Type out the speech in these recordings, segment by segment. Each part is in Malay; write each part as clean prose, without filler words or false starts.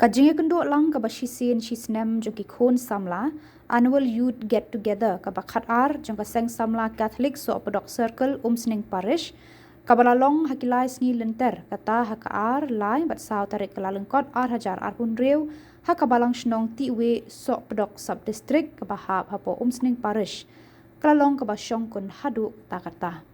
Kajinge kendo lang ka basisin sisnem jo ki khon samla annual youth get together ka bakhat ar jong ka seng samla Catholic so Orthodox Circle Umsning Parish kabalalong hakilai sngi lenter kata haka ar lai bat saw tarik kalalengkot ar hajar arpun rew hakabalang shnong tiwe so Orthodox sub district ka bahab hapo Umsning Parish kalalong ka basyong kun hadu takata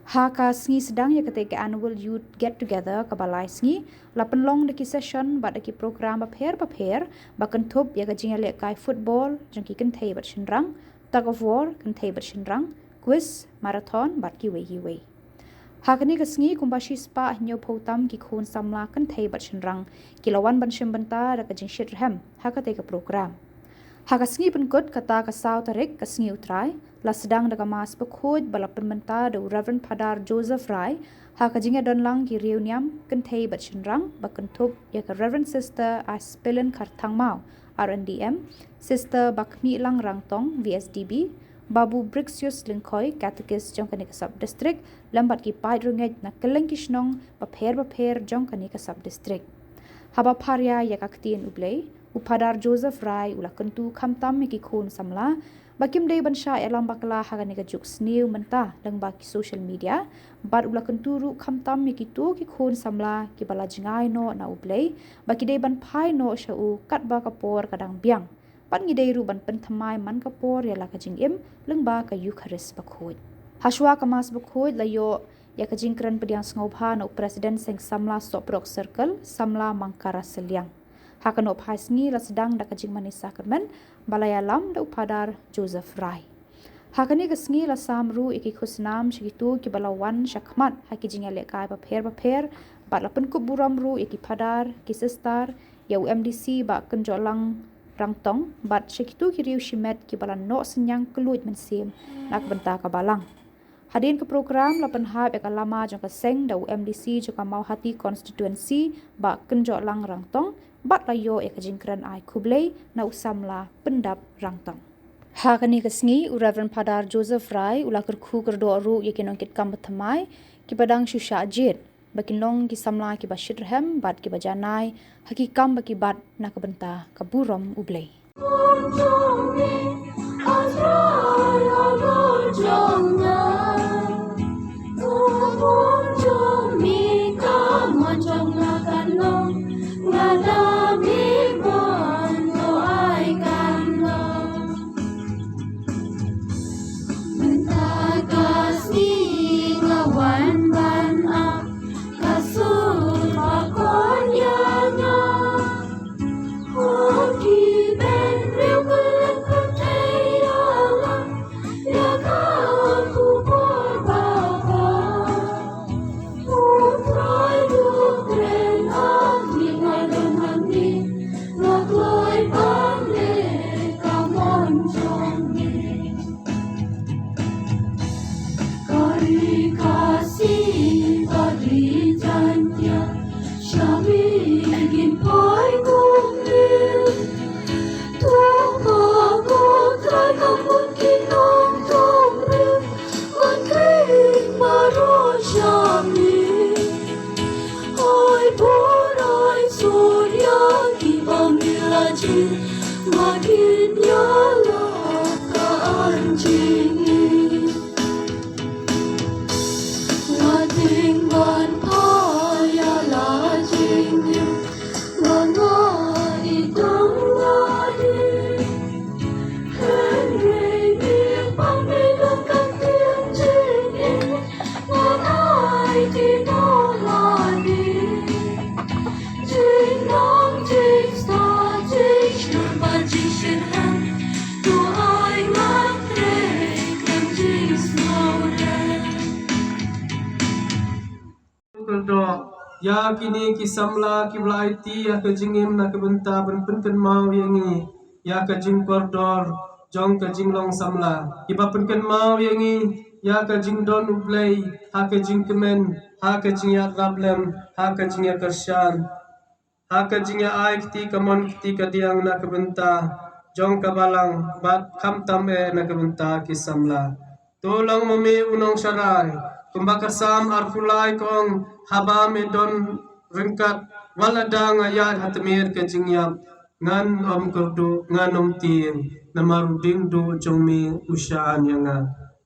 Haka sngi sedang ya ketika annual youth get together kabalai sngi lapan long deki session bat deki program paper bakan thup ya kajing lek kai football jengki kan thei bat shinrang tug of war kan thei bat shinrang quiz marathon bat ki wei Hakani ka sngi kumbashi spa nyo phautam ki khun samla kan thei bat shinrang kilawan ban shim banta da kajing shirham hakate ka program Haka sngi penkut kata ka saw tarik ka sngi utrai la sedang daga mas pekhoj bala penmenta do Reverend Padar Joseph Rai haka jinga don lang ki reuniam kan thei bat shinrang bakan thup ya ka Reverend Sister Aspelen Karthang Mau RNDM Sister Bakmi Lang Rangtong VSDB Babu Brixius Lingkoi Catechist jong kanika sub district lambat ki pai rungej na keleng kisnong baper jong kanika sub district haba parya ya ka ktin ublei Upadar Joseph Rai ula kentu kamtam ki khun samla bakim day bansha elam bakla hagani ka juk snew menta lang baki social media bad ula kentu ru kamtam ki tu ki khun samla ki bala jingai no na ublei baki day ban pai no sha u kat ba kapor kadang biang pan ngi day ru ban pen thamai man kapor ya la ka jing im lang ba ka Eucharist bakhoj haswa kamas bakhoj la yo ya ka jing kran pediang sngoba no president seng samla soprok circle samla mangkara seliang Hakan op hasngi la sedang da kajing manis sakramen balayalam da upadar Joseph Rai. Hakani kasngi la samru iki khusnam shikitu ki balawan shakmat haki jinga lekai paper bat la penkup buramru iki padar ki sistar ya UMDC ba kenjolang rangtong bat shikitu ki riu shimet ki balan no senyang keluj mensim nak benta ka balang. Hadirin ke program lapan hab eka lama jong ka seng da UMDC joka mau hati constituency ba kenjolang rangtong bat layo eka jingkran ai kublei na usamla pendap rangtong. Hakani kasngi Reverend Padar Joseph Rai ula kerku kerdo ru yakin ongkit kam bethamai ki padang shusha jit bakin long ki samla ki bashirhem bat ki bajanai hakikam baki bat na kabenta kaburom ublei. Ya kini kisamla kiblai ti ya kejingim na kebenta penpen mau yangi ya kejing kordor jong kejing long samla kiba penken mau yangi ya kejing don ublay ha kejing kemen ha kejing ya rablem ha kejing ya kersyan ha kejing ya ai kiti kamon kiti kadiang na kebenta jong kabalang bat kamtam na kebenta kisamla tolong memi unong syarai kumbakasam arfulai kong haba medon rengkat wala dang ayat hatmir ke jingyam ngan om kurdu ngan om tin namaruding do jongmi usyaan yanga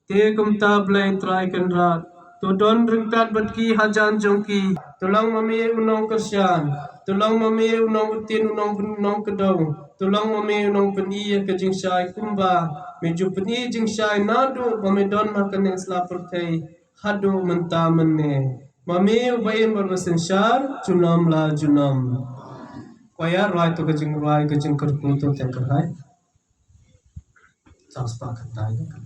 te kum tablay try kan rat to don ringkat batki hajan jongki tulang mami unong kesyan tulang mami unong tin unong kedong tulang mami unong peni ke jingsyai kumba meju peni jingsyai nadu mami don makan yang selapurtai hadu mentamene mami ubayin bermesin syar junam la junam Kwaya rai to kajing kerku to yang kerai samspa kantai kan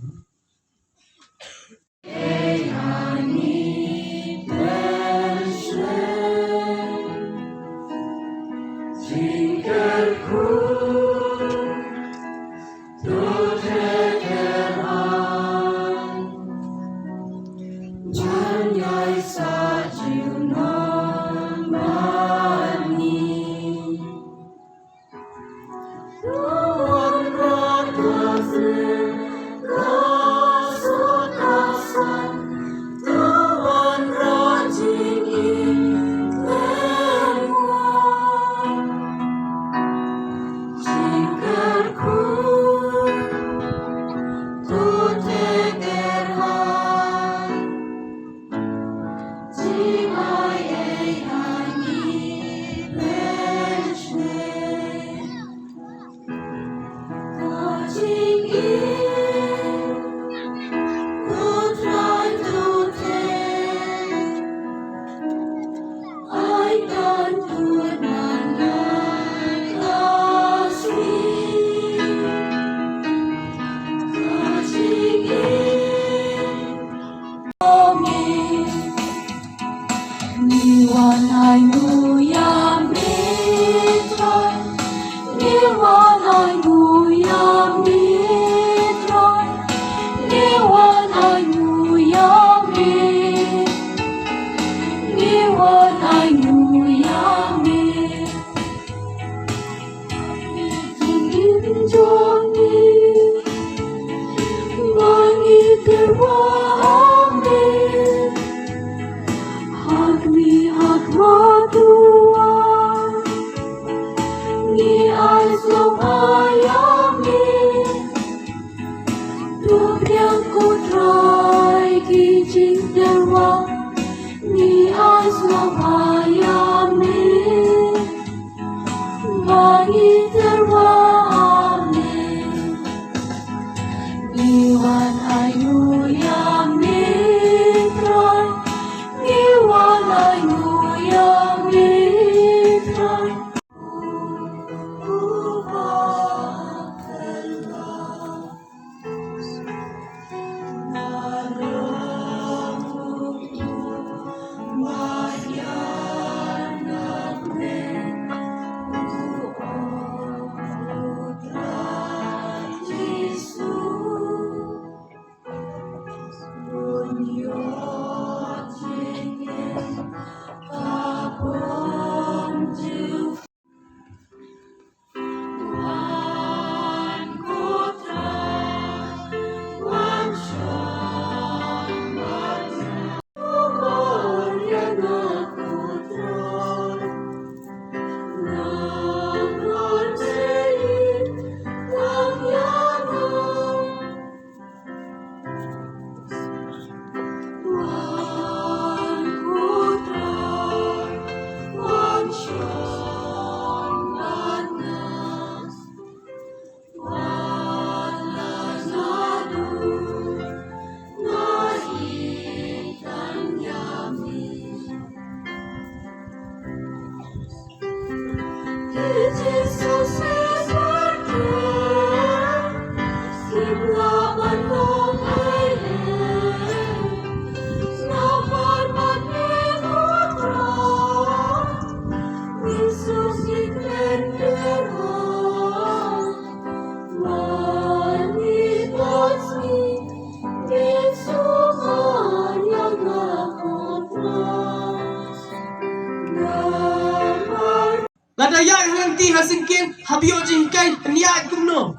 Ladaya halanti hasingkin habio jingkai niat kumno.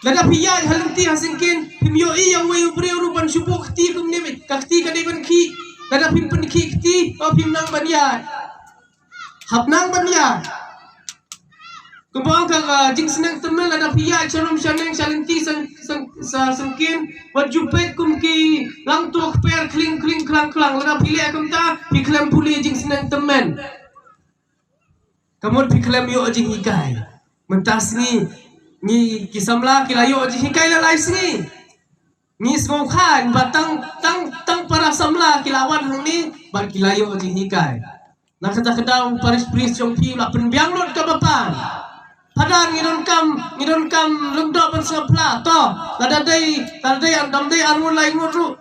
Lada piyaj halanti hasingkin pimyo iya wayu breu ban syubu khti kumne kakti kade ban ki lada pimpen ki khti o pimnang banyat. Hapnang banya. Kebang ka jing senang temen ada pia charum shaneng shalinti sangkin wat jupet kum ki lang tok per kling klang lada pilih kum ta piklem puli jing senang temen. Kamu piklem yo jing hikai. Mentas ni kisamla kilayo jing hikai la lais ni. Ni semua kan tang para samla kilawan hang ni bar kilayo jing hikai. Nak kata paris jong pi la penbiang lot ka bapan. Padahal ngidon kam lungdok ban sapla to lada dai andam dai arun lai ngoru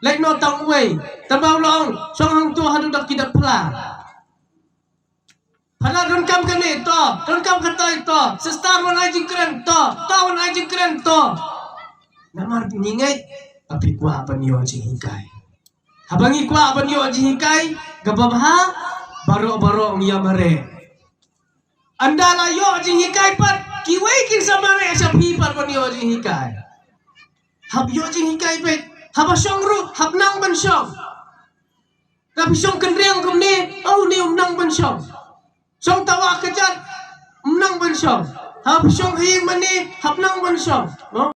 lai no tang wei tabau long song hang tu hadu dak kidak pla padahal don kam kane to don kam kata to sestar wan ajing keren to wan ajing keren to namar ningai tapi kwa panyo jing hikai habangi kwa panyo jing hikai gababha baro ngia mare Anda layo jing hikai pat kiwei kin samare sa pipar pan yo jing hikai. Hab yo jing hikai pet haba syong ru hab nang ban syong. Tapi syong kendriang kum ni ni nang ban syong. Syong tawa kejat nang ban syong. Hab syong hing mani hab nang ban syong. No?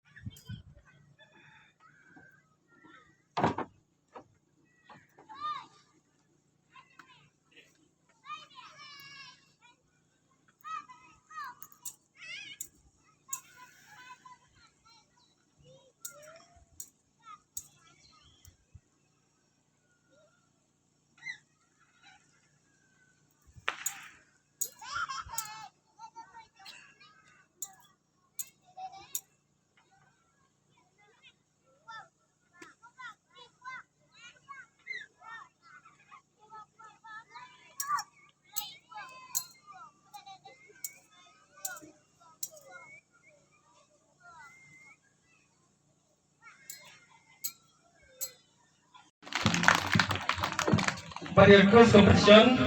Pada cross competition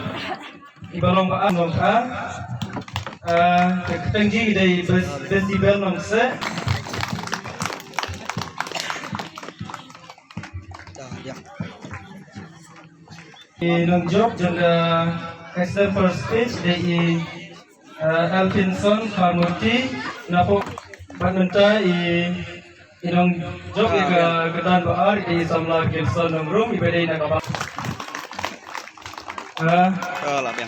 ibalong ba ang ka ketengji dari festival nongse nong job janda extra first stage dari Alvinson Harmoti napo panunta inong job ika ketan baar di samla Gibson nong room ibadai nakaba Labiang.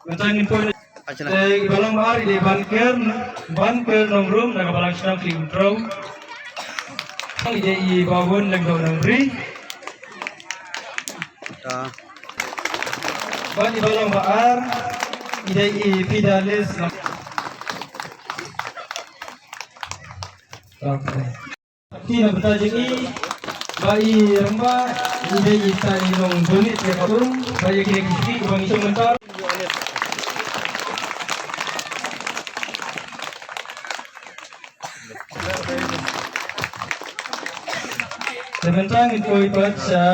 Mentangin poin. Ibalang mahari di banker nong room nakabalang siya kling draw. Ide ibawon nagdaw ng ri. Ban ibalang mahar ide ipidalis. Okay. Tina bertajik Bayi remba ide isa inong bunit ya katung bayi kiri bang isong mentar sementang itu ipat sa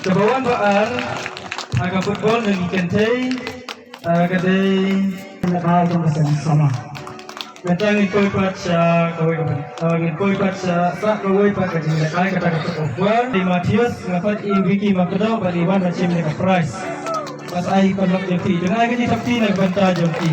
kebawaan baar agak football dan ikentai kadai nakahal sama Mentang ikoi pat sa ikoi pat sa kawai pat ka jing kai kata kata offer di Matius ngapat wiki makdo bali wan macam ni price pas ai panlok jengki dengan ai kini takti nagbanta jengki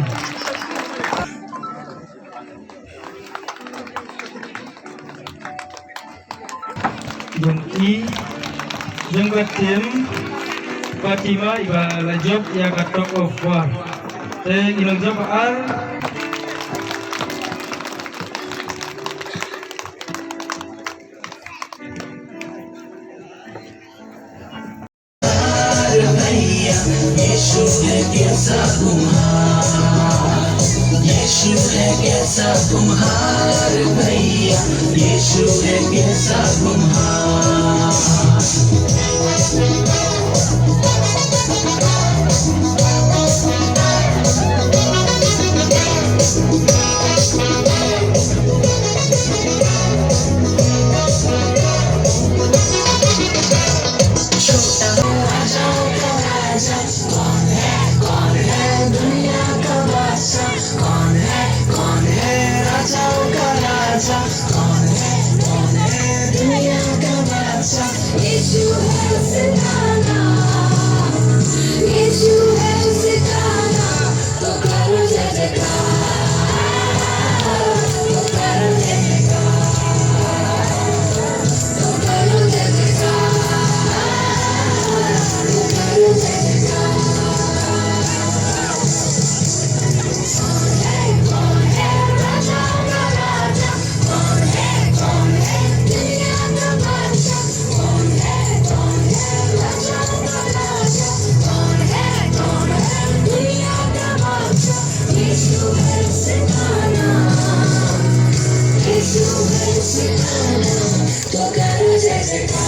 jenggot tim Fatima iba la job ya katok offer ilang job al कुम्हार भैया यीशु है कैसा कौन है दुनिया का बादशाह कौन है राजाओं Yesus